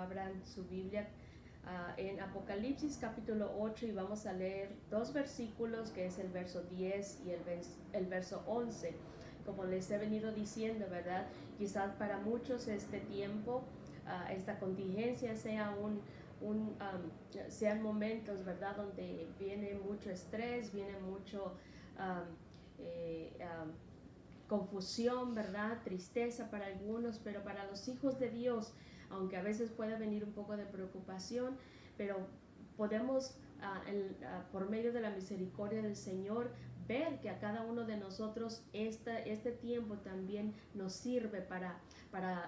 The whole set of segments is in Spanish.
abran su Biblia en Apocalipsis capítulo 8 y vamos a leer dos versículos, que es el verso 10 y el verso 11. Como les he venido diciendo, ¿verdad? Quizás para muchos este tiempo, esta contingencia sea sean momentos, ¿verdad? Donde viene mucho estrés, viene mucho confusión, ¿verdad? Tristeza para algunos, pero para los hijos de Dios, aunque a veces pueda venir un poco de preocupación, pero podemos por medio de la misericordia del Señor ver que a cada uno de nosotros este tiempo también nos sirve para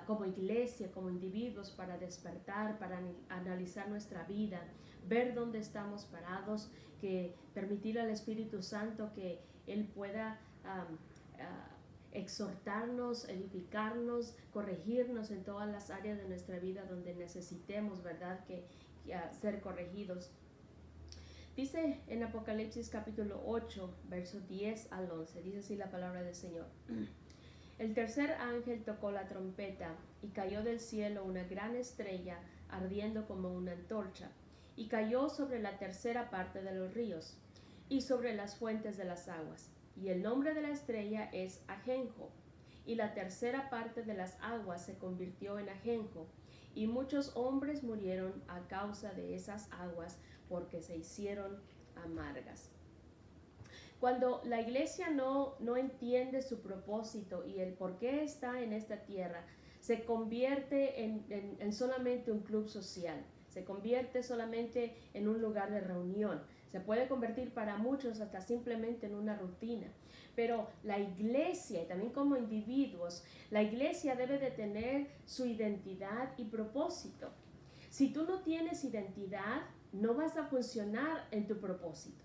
como iglesia, como individuos, para despertar, para analizar nuestra vida, ver dónde estamos parados, que permitir al Espíritu Santo que Él pueda exhortarnos, edificarnos, corregirnos en todas las áreas de nuestra vida donde necesitemos, ¿verdad?, que ser corregidos. Dice en Apocalipsis capítulo 8, verso 10 al 11, dice así la palabra del Señor. El tercer ángel tocó la trompeta y cayó del cielo una gran estrella ardiendo como una antorcha, y cayó sobre la tercera parte de los ríos y sobre las fuentes de las aguas. Y el nombre de la estrella es Ajenjo, y la tercera parte de las aguas se convirtió en ajenjo, y muchos hombres murieron a causa de esas aguas, porque se hicieron amargas. Cuando la iglesia no entiende su propósito y el por qué está en esta tierra, se convierte en solamente un club social, se convierte solamente en un lugar de reunión. Se puede convertir para muchos hasta simplemente en una rutina. Pero la iglesia, y también como individuos, la iglesia debe de tener su identidad y propósito. Si tú no tienes identidad, no vas a funcionar en tu propósito.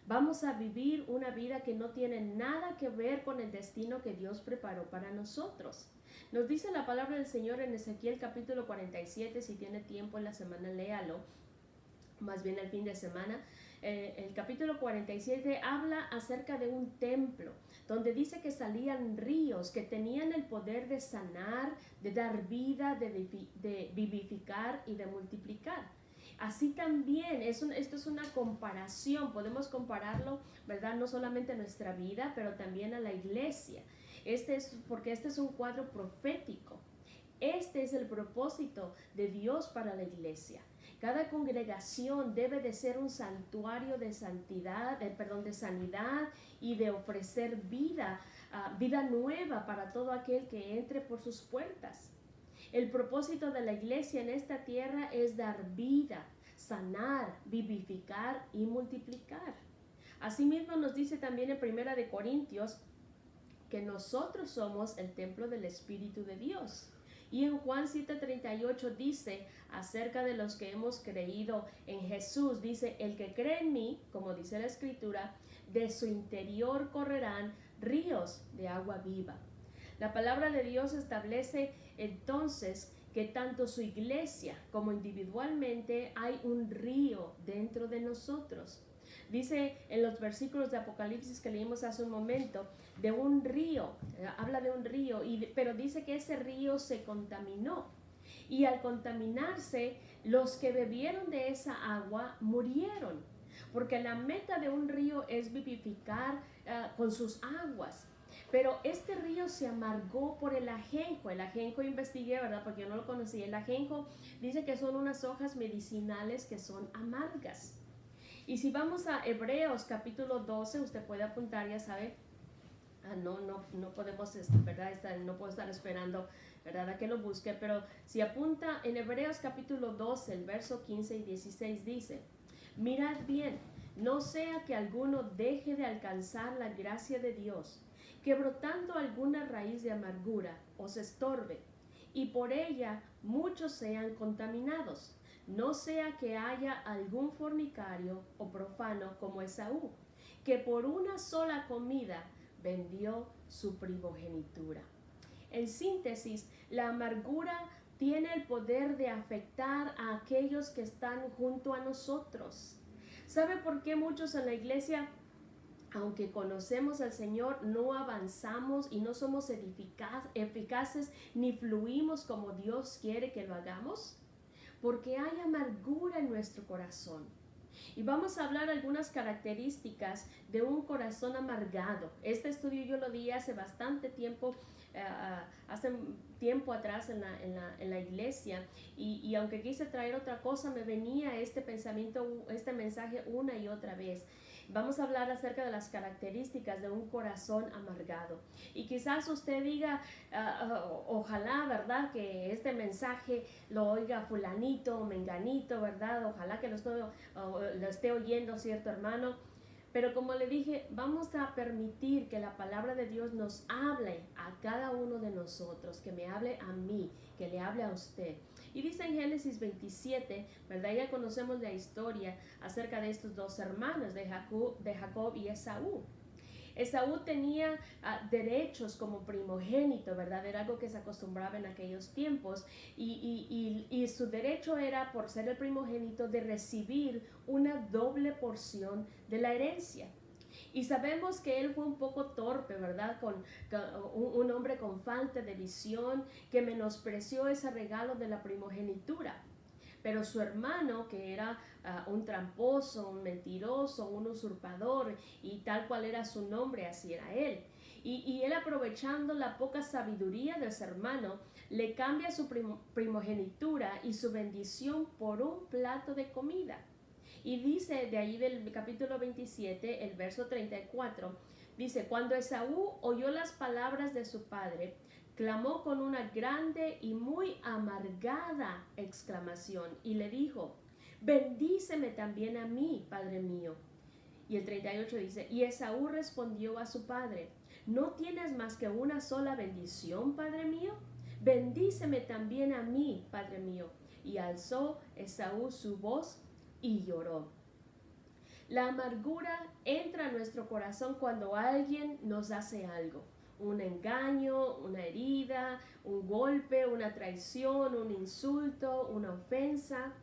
Vamos a vivir una vida que no tiene nada que ver con el destino que Dios preparó para nosotros. Nos dice la palabra del Señor en Ezequiel capítulo 47, si tiene tiempo en la semana, léalo, más bien el fin de semana. El capítulo 47 habla acerca de un templo, donde dice que salían ríos que tenían el poder de sanar, de dar vida, de vivificar y de multiplicar. Así también, esto es una comparación, podemos compararlo, ¿verdad? No solamente a nuestra vida, pero también a la iglesia. Porque este es un cuadro profético. Este es el propósito de Dios para la iglesia. Cada congregación debe de ser un santuario de santidad, de sanidad y de ofrecer vida nueva para todo aquel que entre por sus puertas. El propósito de la iglesia en esta tierra es dar vida, sanar, vivificar y multiplicar. Asimismo nos dice también en 1 de Corintios que nosotros somos el templo del Espíritu de Dios. Y en Juan 7:38 dice acerca de los que hemos creído en Jesús, dice, el que cree en mí, como dice la Escritura, de su interior correrán ríos de agua viva. La palabra de Dios establece entonces que tanto su iglesia como individualmente hay un río dentro de nosotros. Dice en los versículos de Apocalipsis que leímos hace un momento, de un río, habla de un río, pero dice que ese río se contaminó. Y al contaminarse, los que bebieron de esa agua murieron. Porque la meta de un río es vivificar con sus aguas. Pero este río se amargó por el ajenjo. El ajenjo investigué, ¿verdad? Porque yo no lo conocía. El ajenjo dice que son unas hojas medicinales que son amargas. Y si vamos a Hebreos capítulo 12, usted puede apuntar, ya sabe, no podemos, ¿verdad? No puedo estar esperando, ¿verdad?, a que lo busque, pero si apunta en Hebreos capítulo 12, el verso 15 y 16 dice, mirad bien, no sea que alguno deje de alcanzar la gracia de Dios, que brotando alguna raíz de amargura os estorbe, y por ella muchos sean contaminados. No sea que haya algún fornicario o profano como Esaú, que por una sola comida vendió su primogenitura. En síntesis, la amargura tiene el poder de afectar a aquellos que están junto a nosotros. ¿Sabe por qué muchos en la iglesia, aunque conocemos al Señor, no avanzamos y no somos eficaces ni fluimos como Dios quiere que lo hagamos? porque hay amargura en nuestro corazón. Y vamos a hablar algunas características de un corazón amargado. Este estudio yo lo di hace bastante tiempo, hace tiempo atrás en la iglesia, y aunque quise traer otra cosa, me venía este pensamiento, este mensaje una y otra vez. Vamos a hablar acerca de las características de un corazón amargado. Y quizás usted diga, ojalá, ¿verdad?, que este mensaje lo oiga fulanito o menganito, ¿verdad? Ojalá que lo esté oyendo cierto hermano. Pero como le dije, vamos a permitir que la palabra de Dios nos hable a cada uno de nosotros, que me hable a mí, que le hable a usted. Y dice en Génesis 27, ¿verdad? Ya conocemos la historia acerca de estos dos hermanos, de Jacob y Esaú. Esaú tenía derechos como primogénito, ¿verdad? Era algo que se acostumbraba en aquellos tiempos, y su derecho era, por ser el primogénito, de recibir una doble porción de la herencia. Y sabemos que él fue un poco torpe, ¿verdad? Con un hombre con falta de visión, que menospreció ese regalo de la primogenitura. Pero su hermano, que era un tramposo, un mentiroso, un usurpador, y tal cual era su nombre, así era él. Y él, aprovechando la poca sabiduría de su hermano, le cambia su primogenitura y su bendición por un plato de comida. Y dice de ahí del capítulo 27, el verso 34, dice: cuando Esaú oyó las palabras de su padre, clamó con una grande y muy amargada exclamación y le dijo: bendíceme también a mí, padre mío. Y el 38 dice: y Esaú respondió a su padre: ¿no tienes más que una sola bendición, padre mío? Bendíceme también a mí, padre mío. Y alzó Esaú su voz y lloró. La amargura entra a nuestro corazón cuando alguien nos hace algo. Un engaño, una herida, un golpe, una traición, un insulto, una ofensa.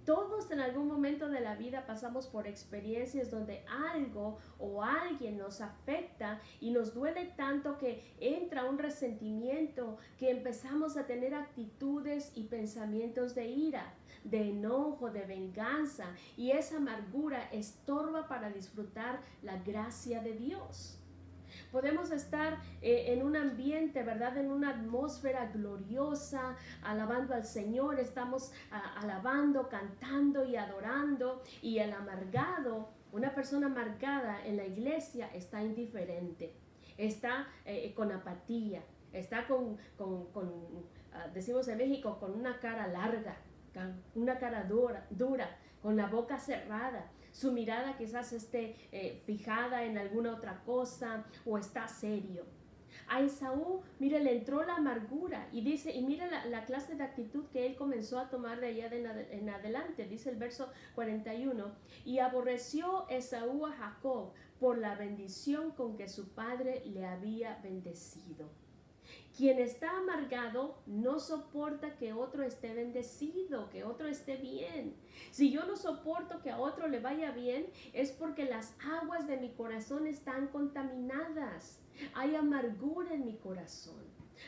Todos en algún momento de la vida pasamos por experiencias donde algo o alguien nos afecta y nos duele tanto que entra un resentimiento, que empezamos a tener actitudes y pensamientos de ira, de enojo, de venganza, y esa amargura estorba para disfrutar la gracia de Dios. Podemos estar en un ambiente, ¿verdad?, en una atmósfera gloriosa, alabando al Señor, estamos alabando, cantando y adorando, y el amargado, una persona amargada en la iglesia, está indiferente, está con apatía, está decimos en México, con una cara larga, con una cara dura, con la boca cerrada. Su mirada quizás esté fijada en alguna otra cosa, o está serio. A Esaú, mire, le entró la amargura, y dice, y mire la clase de actitud que él comenzó a tomar de allá en adelante. Dice el verso 41, y aborreció Esaú a Jacob por la bendición con que su padre le había bendecido. Quien está amargado no soporta que otro esté bendecido, que otro esté bien. Si yo no soporto que a otro le vaya bien, es porque las aguas de mi corazón están contaminadas. Hay amargura en mi corazón.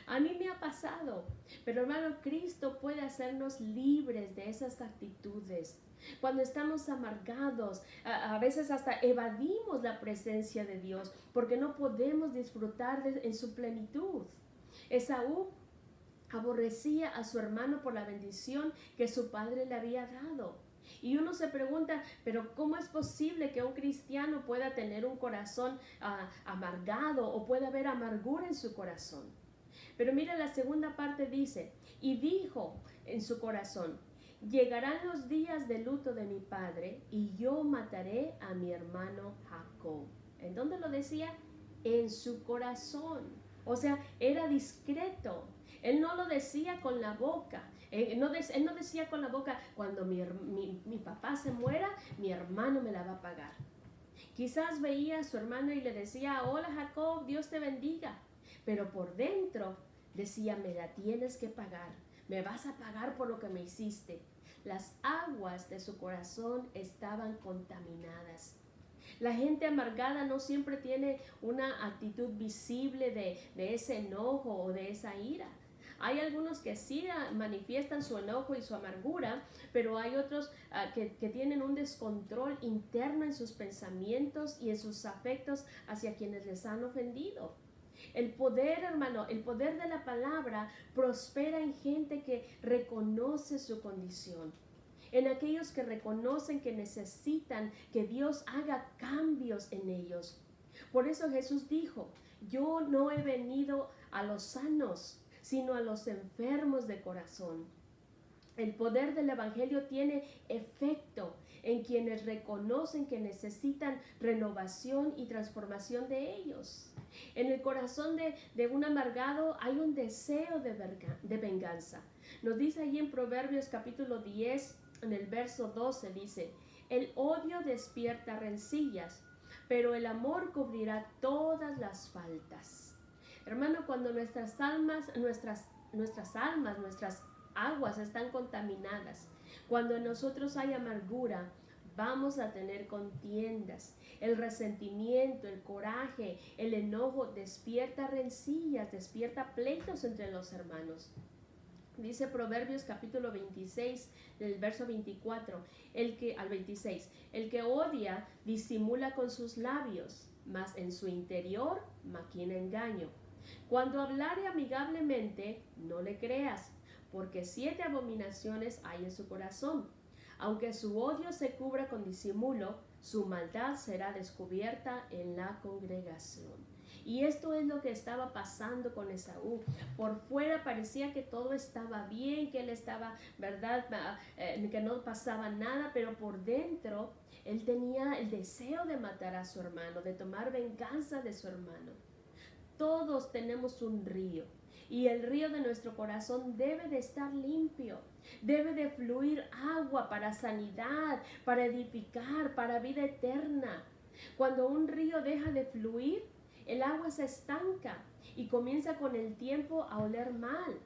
A mí me ha pasado, pero hermano, Cristo puede hacernos libres de esas actitudes. Cuando estamos amargados, a veces hasta evadimos la presencia de Dios porque no podemos disfrutar en su plenitud. Esaú aborrecía a su hermano por la bendición que su padre le había dado. Y uno se pregunta, pero ¿cómo es posible que un cristiano pueda tener un corazón amargado, o pueda haber amargura en su corazón? Pero mira, la segunda parte dice, y dijo en su corazón: llegarán los días de luto de mi padre y yo mataré a mi hermano Jacob. ¿En dónde lo decía? En su corazón. O sea, era discreto. Él no lo decía con la boca. Él no decía con la boca: cuando mi papá se muera, mi hermano me la va a pagar. Quizás veía a su hermano y le decía: hola Jacob, Dios te bendiga. Pero por dentro decía: me la tienes que pagar. Me vas a pagar por lo que me hiciste. Las aguas de su corazón estaban contaminadas. La gente amargada no siempre tiene una actitud visible de ese enojo o de esa ira. Hay algunos que sí manifiestan su enojo y su amargura, pero hay otros que tienen un descontrol interno en sus pensamientos y en sus afectos hacia quienes les han ofendido. El poder, hermano, el poder de la palabra prospera en gente que reconoce su condición, en aquellos que reconocen que necesitan que Dios haga cambios en ellos. Por eso Jesús dijo, yo no he venido a los sanos, sino a los enfermos de corazón. El poder del Evangelio tiene efecto en quienes reconocen que necesitan renovación y transformación de ellos. En el corazón de un amargado hay un deseo de venganza. Nos dice allí en Proverbios capítulo 10, en el verso 12, dice, el odio despierta rencillas, pero el amor cubrirá todas las faltas. Hermano, cuando nuestras aguas están contaminadas, cuando en nosotros hay amargura, vamos a tener contiendas. El resentimiento, el coraje, el enojo despierta rencillas, despierta pleitos entre los hermanos. Dice Proverbios capítulo 26, del verso 24 al 26, el que odia disimula con sus labios, mas en su interior maquina engaño. Cuando hablare amigablemente, no le creas, porque 7 abominaciones hay en su corazón. Aunque su odio se cubra con disimulo, su maldad será descubierta en la congregación. Y esto es lo que estaba pasando con Esaú. Por fuera parecía que todo estaba bien, que él estaba, ¿verdad? Que no pasaba nada, pero por dentro él tenía el deseo de matar a su hermano, de tomar venganza de su hermano. Todos tenemos un río. Y el río de nuestro corazón debe de estar limpio, debe de fluir agua para sanidad, para edificar, para vida eterna. Cuando un río deja de fluir, el agua se estanca y comienza con el tiempo a oler mal.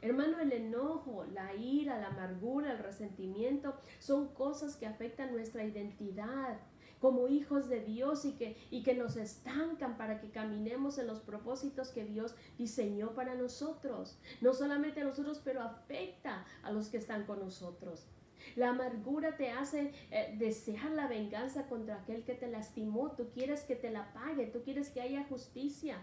Hermano, el enojo, la ira, la amargura, el resentimiento son cosas que afectan nuestra identidad como hijos de Dios y que nos estancan para que caminemos en los propósitos que Dios diseñó para nosotros. No solamente a nosotros, pero afecta a los que están con nosotros. La amargura te hace desear la venganza contra aquel que te lastimó. Tú quieres que te la pague, tú quieres que haya justicia,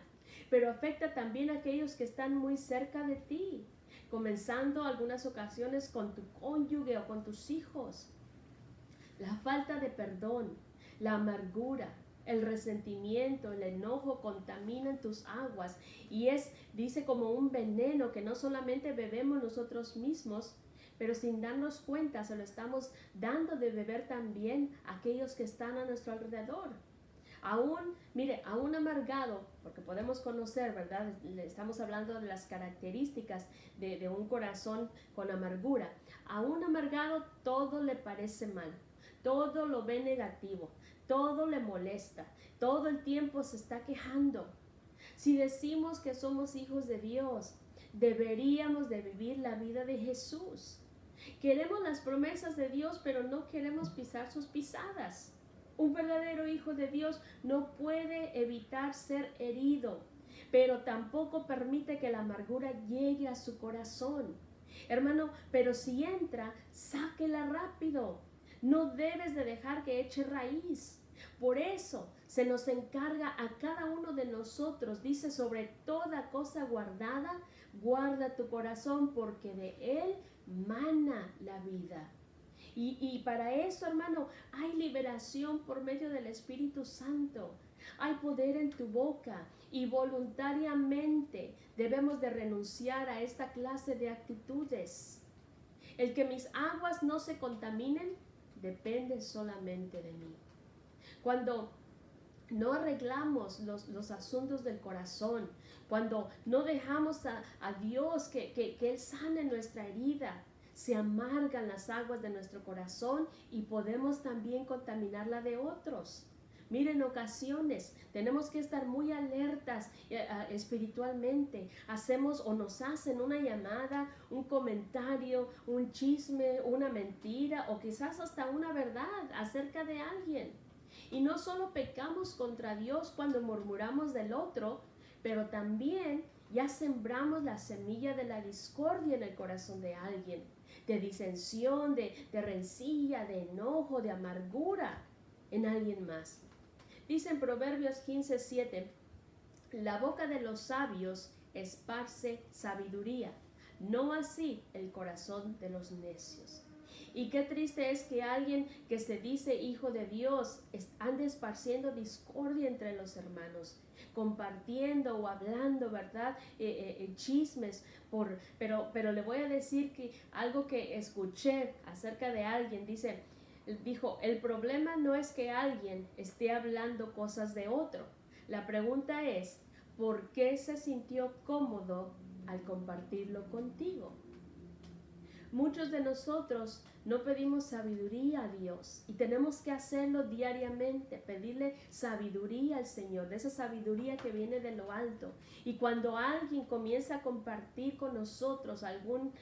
pero afecta también a aquellos que están muy cerca de ti, comenzando algunas ocasiones con tu cónyuge o con tus hijos. La falta de perdón, la amargura, el resentimiento, el enojo contaminan tus aguas y dice, como un veneno que no solamente bebemos nosotros mismos, pero sin darnos cuenta se lo estamos dando de beber también a aquellos que están a nuestro alrededor. A un amargado, porque podemos conocer, ¿verdad? Le estamos hablando de las características de un corazón con amargura. A un amargado todo le parece mal, todo lo ve negativo, todo le molesta, todo el tiempo se está quejando. Si decimos que somos hijos de Dios, deberíamos de vivir la vida de Jesús. Queremos las promesas de Dios, pero no queremos pisar sus pisadas. Un verdadero hijo de Dios no puede evitar ser herido, pero tampoco permite que la amargura llegue a su corazón. Hermano, pero si entra, sáquela rápido. No debes de dejar que eche raíz. Por eso se nos encarga a cada uno de nosotros, dice, sobre toda cosa guardada, guarda tu corazón, porque de él mana la vida. Y para eso, hermano, hay liberación por medio del Espíritu Santo. Hay poder en tu boca y voluntariamente debemos de renunciar a esta clase de actitudes. El que mis aguas no se contaminen depende solamente de mí. Cuando no arreglamos los asuntos del corazón, cuando no dejamos a Dios que Él sane nuestra herida, se amargan las aguas de nuestro corazón y podemos también contaminar la de otros. Miren, en ocasiones tenemos que estar muy alertas espiritualmente. Hacemos o nos hacen una llamada, un comentario, un chisme, una mentira o quizás hasta una verdad acerca de alguien. Y no solo pecamos contra Dios cuando murmuramos del otro, pero también ya sembramos la semilla de la discordia en el corazón de alguien, de disensión, de rencilla, de enojo, de amargura en alguien más. Dice en Proverbios 15:7, la boca de los sabios esparce sabiduría, no así el corazón de los necios. Y qué triste es que alguien que se dice hijo de Dios ande esparciendo discordia entre los hermanos, compartiendo o hablando, ¿verdad? Chismes. Pero le voy a decir que algo que escuché acerca de alguien, dijo, el problema no es que alguien esté hablando cosas de otro. La pregunta es, ¿por qué se sintió cómodo al compartirlo contigo? Muchos de nosotros no pedimos sabiduría a Dios y tenemos que hacerlo diariamente, pedirle sabiduría al Señor, de esa sabiduría que viene de lo alto. Y cuando alguien comienza a compartir con nosotros algún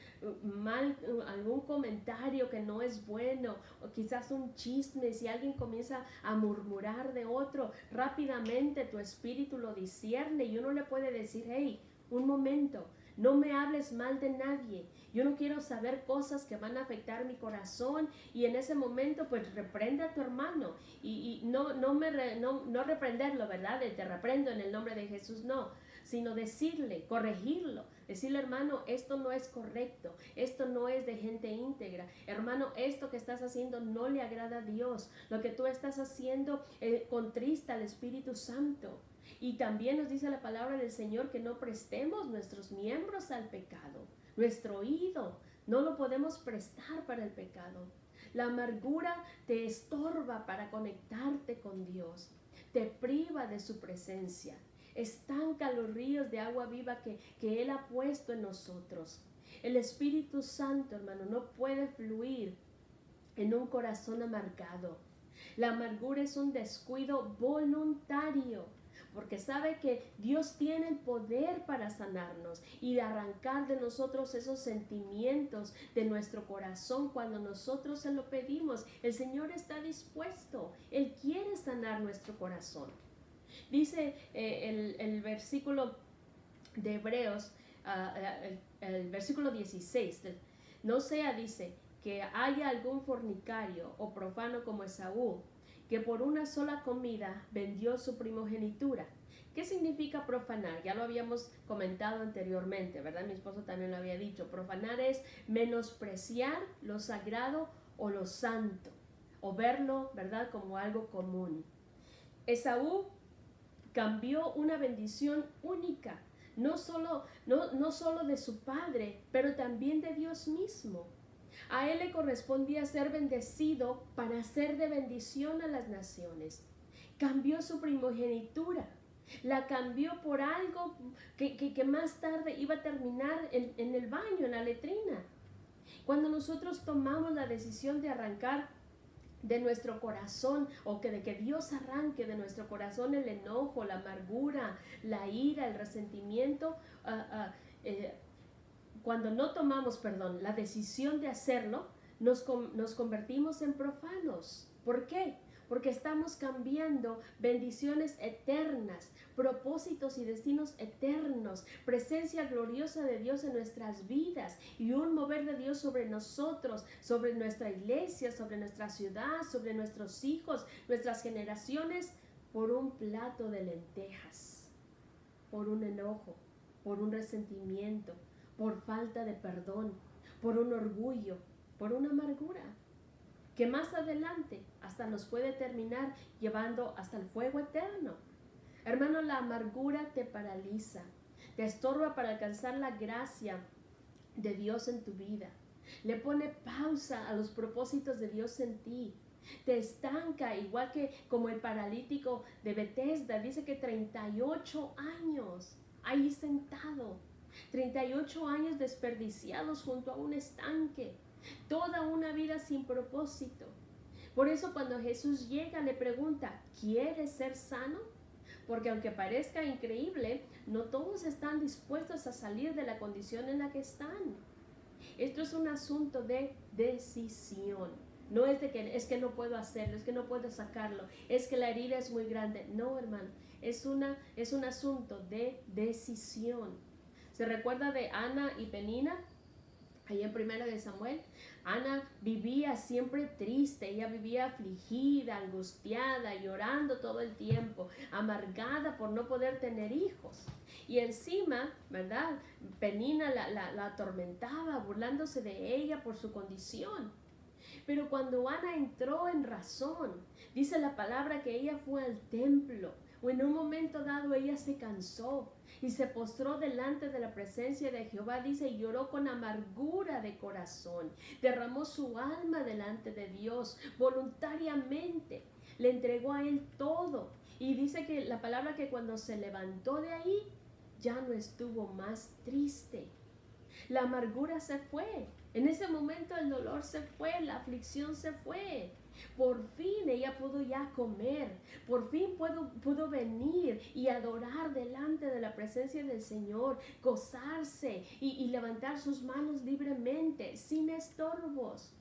comentario que no es bueno, o quizás un chisme, si alguien comienza a murmurar de otro, rápidamente tu espíritu lo discierne y uno le puede decir, hey, un momento, no me hables mal de nadie. Yo no quiero saber cosas que van a afectar mi corazón, y en ese momento pues reprende a tu hermano y no reprenderlo, ¿verdad? Te reprendo en el nombre de Jesús, no, sino decirle, corregirlo, decirle, hermano, esto no es correcto, esto no es de gente íntegra, hermano, esto que estás haciendo no le agrada a Dios, lo que tú estás haciendo contrista al Espíritu Santo. Y también nos dice la palabra del Señor que no prestemos nuestros miembros al pecado. Nuestro oído no lo podemos prestar para el pecado. La amargura te estorba para conectarte con Dios. Te priva de su presencia. Estanca los ríos de agua viva que Él ha puesto en nosotros. El Espíritu Santo, hermano, no puede fluir en un corazón amargado. La amargura es un descuido voluntario, porque sabe que Dios tiene el poder para sanarnos y de arrancar de nosotros esos sentimientos de nuestro corazón cuando nosotros se lo pedimos. El Señor está dispuesto, Él quiere sanar nuestro corazón. Dice el versículo de Hebreos, el versículo 16, no sea, dice, que haya algún fornicario o profano como Esaú, que por una sola comida vendió su primogenitura. ¿Qué significa profanar? Ya lo habíamos comentado anteriormente, ¿verdad? Mi esposo también lo había dicho. Profanar es menospreciar lo sagrado o lo santo, o verlo, ¿verdad?, como algo común. Esaú cambió una bendición única, no solo de su padre, pero también de Dios mismo. A él le correspondía ser bendecido para ser de bendición a las naciones. Cambió su primogenitura, la cambió por algo que más tarde iba a terminar en el baño, en la letrina. Cuando nosotros tomamos la decisión de arrancar de nuestro corazón, o de que Dios arranque de nuestro corazón el enojo, la amargura, la ira, el resentimiento, cuando no tomamos, la decisión de hacerlo, nos convertimos en profanos. ¿Por qué? Porque estamos cambiando bendiciones eternas, propósitos y destinos eternos, presencia gloriosa de Dios en nuestras vidas y un mover de Dios sobre nosotros, sobre nuestra iglesia, sobre nuestra ciudad, sobre nuestros hijos, nuestras generaciones, por un plato de lentejas, por un enojo, por un resentimiento, por falta de perdón, por un orgullo, por una amargura, que más adelante hasta nos puede terminar llevando hasta el fuego eterno. Hermano, la amargura te paraliza, te estorba para alcanzar la gracia de Dios en tu vida. Le pone pausa a los propósitos de Dios en ti. Te estanca, igual que como el paralítico de Betesda, dice que 38 años ahí sentado. 38 años desperdiciados junto a un estanque, toda una vida sin propósito. Por eso cuando Jesús llega le pregunta, ¿quieres ser sano? Porque aunque parezca increíble, no todos están dispuestos a salir de la condición en la que están. Esto es un asunto de decisión. No es de que es que no puedo hacerlo, es que no puedo sacarlo, es que la herida es muy grande. No, hermano, es un asunto de decisión. ¿Se recuerda de Ana y Penina? Ahí en 1 Ana vivía siempre triste, ella vivía afligida, angustiada, llorando todo el tiempo, amargada por no poder tener hijos. Y encima, ¿verdad? Penina la atormentaba, burlándose de ella por su condición. Pero cuando Ana entró en razón, dice la palabra que ella fue al templo, o en un momento dado ella se cansó y se postró delante de la presencia de Jehová, dice, y lloró con amargura de corazón, derramó su alma delante de Dios voluntariamente, le entregó a él todo. Y dice que la palabra que cuando se levantó de ahí, ya no estuvo más triste. La amargura se fue. En ese momento el dolor se fue, la aflicción se fue. Por fin ella pudo ya comer, por fin pudo venir y adorar delante de la presencia del Señor, gozarse y levantar sus manos libremente, sin estorbos.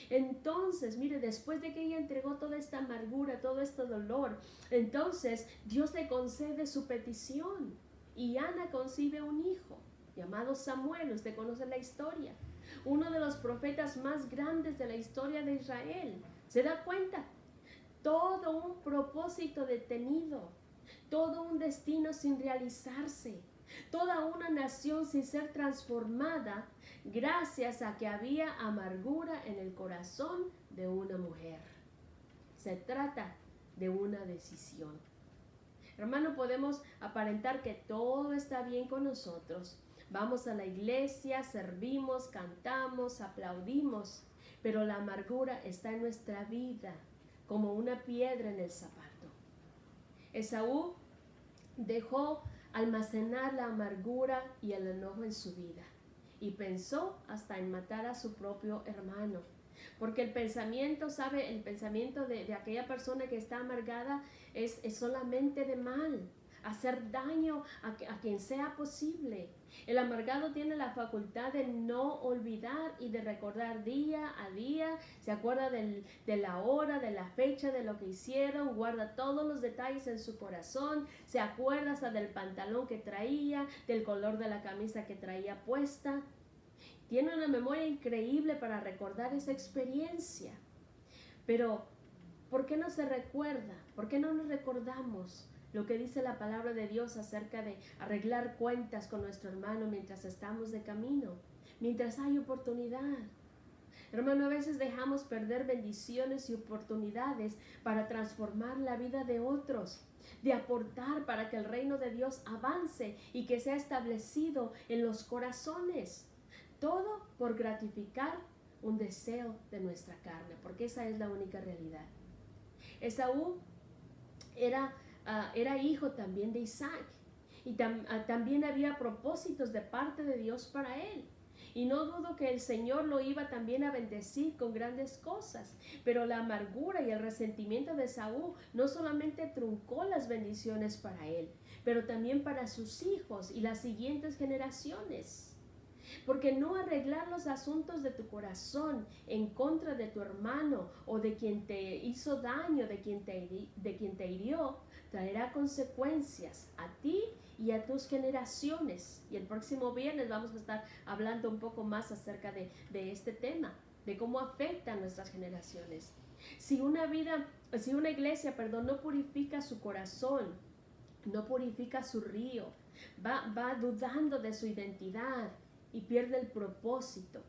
Entonces, mire, después de que ella entregó toda esta amargura, todo este dolor, entonces Dios le concede su petición y Ana concibe un hijo llamado Samuel. Usted conoce la historia, uno de los profetas más grandes de la historia de Israel. ¿Se da cuenta? Todo un propósito detenido, todo un destino sin realizarse, toda una nación sin ser transformada gracias a que había amargura en el corazón de una mujer. Se trata de una decisión. Hermano, podemos aparentar que todo está bien con nosotros. Vamos a la iglesia, servimos, cantamos, aplaudimos, pero la amargura está en nuestra vida como una piedra en el zapato. Esaú dejó almacenar la amargura y el enojo en su vida y pensó hasta en matar a su propio hermano. Porque el pensamiento, ¿sabe? El pensamiento de aquella persona que está amargada es solamente de mal, hacer daño a quien sea posible. El amargado tiene la facultad de no olvidar y de recordar día a día. Se acuerda de la hora, de la fecha, de lo que hicieron. Guarda todos los detalles en su corazón. Se acuerda hasta del pantalón que traía, del color de la camisa que traía puesta. Tiene una memoria increíble para recordar esa experiencia. Pero, ¿por qué no se recuerda? ¿Por qué no nos recordamos lo que dice la palabra de Dios acerca de arreglar cuentas con nuestro hermano mientras estamos de camino, mientras hay oportunidad? Hermano, a veces dejamos perder bendiciones y oportunidades para transformar la vida de otros, de aportar para que el reino de Dios avance y que sea establecido en los corazones. Todo por gratificar un deseo de nuestra carne, porque esa es la única realidad. Esaú era hijo también de Isaac y también había propósitos de parte de Dios para él. Y no dudo que el Señor lo iba también a bendecir con grandes cosas, pero la amargura y el resentimiento de Esaú no solamente truncó las bendiciones para él, pero también para sus hijos y las siguientes generaciones. Porque no arreglar los asuntos de tu corazón en contra de tu hermano o de quien te hizo daño, de quien te hirió, traerá consecuencias a ti y a tus generaciones. Y el próximo viernes vamos a estar hablando un poco más acerca de este tema, de cómo afecta a nuestras generaciones. Si una iglesia, no purifica su corazón, no purifica su río, va dudando de su identidad y pierde el propósito.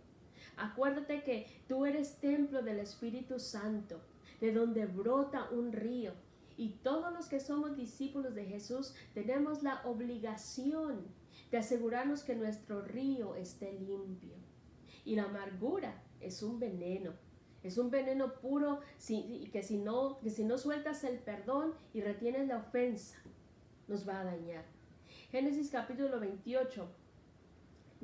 Acuérdate que tú eres templo del Espíritu Santo, de donde brota un río. Y todos los que somos discípulos de Jesús tenemos la obligación de asegurarnos que nuestro río esté limpio. Y la amargura es un veneno puro que si no sueltas el perdón y retienes la ofensa, nos va a dañar. Génesis capítulo 28.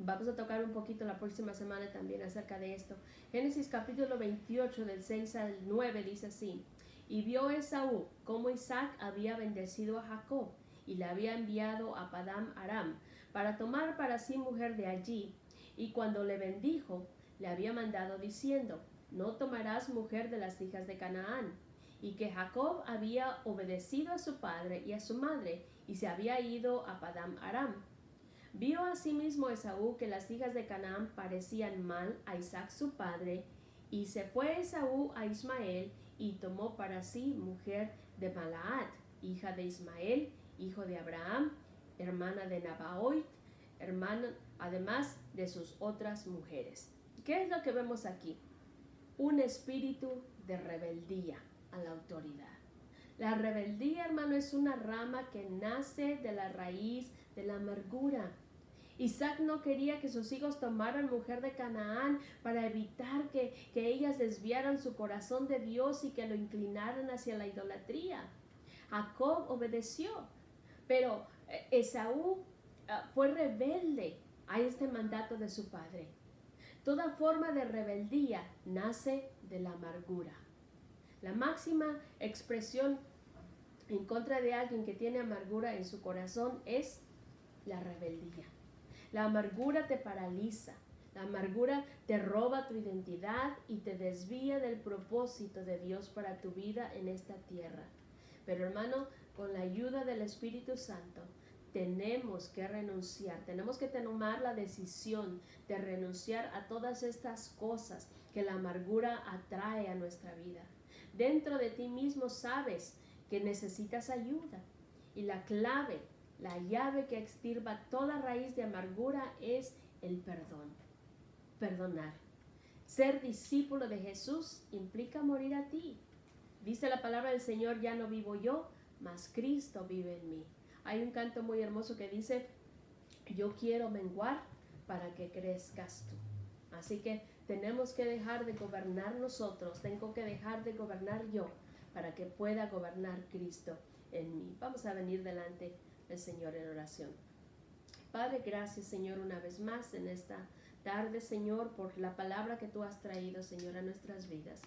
Vamos a tocar un poquito la próxima semana también acerca de esto. Génesis capítulo 28 del 6 al 9 dice así: Y vio Esaú cómo Isaac había bendecido a Jacob y le había enviado a Padán Aram para tomar para sí mujer de allí. Y cuando le bendijo, le había mandado diciendo: No tomarás mujer de las hijas de Canaán. Y que Jacob había obedecido a su padre y a su madre y se había ido a Padán Aram. Vio asimismo Esaú que las hijas de Canaán parecían mal a Isaac su padre, y se fue Esaú a Ismael y tomó para sí mujer de Malaat, hija de Ismael, hijo de Abraham, hermana de Nabaoth, hermana además de sus otras mujeres. ¿Qué es lo que vemos aquí? Un espíritu de rebeldía a la autoridad. La rebeldía, hermano, es una rama que nace de la raíz de la amargura. Isaac no quería que sus hijos tomaran mujer de Canaán para evitar que ellas desviaran su corazón de Dios y que lo inclinaran hacia la idolatría. Jacob obedeció, pero Esaú fue rebelde a este mandato de su padre. Toda forma de rebeldía nace de la amargura. La máxima expresión en contra de alguien que tiene amargura en su corazón es la rebeldía. La amargura te paraliza, la amargura te roba tu identidad y te desvía del propósito de Dios para tu vida en esta tierra. Pero hermano, con la ayuda del Espíritu Santo, tenemos que renunciar, tenemos que tomar la decisión de renunciar a todas estas cosas que la amargura atrae a nuestra vida. Dentro de ti mismo sabes que necesitas ayuda y la clave, la llave que extirpa toda raíz de amargura es el perdón. Perdonar. Ser discípulo de Jesús implica morir a ti. Dice la palabra del Señor, ya no vivo yo, mas Cristo vive en mí. Hay un canto muy hermoso que dice, yo quiero menguar para que crezcas tú. Así que tenemos que dejar de gobernar nosotros, tengo que dejar de gobernar yo para que pueda gobernar Cristo en mí. Vamos a venir delante del Señor en oración. Padre, gracias, Señor, una vez más en esta tarde, Señor, por la palabra que tú has traído, Señor, a nuestras vidas.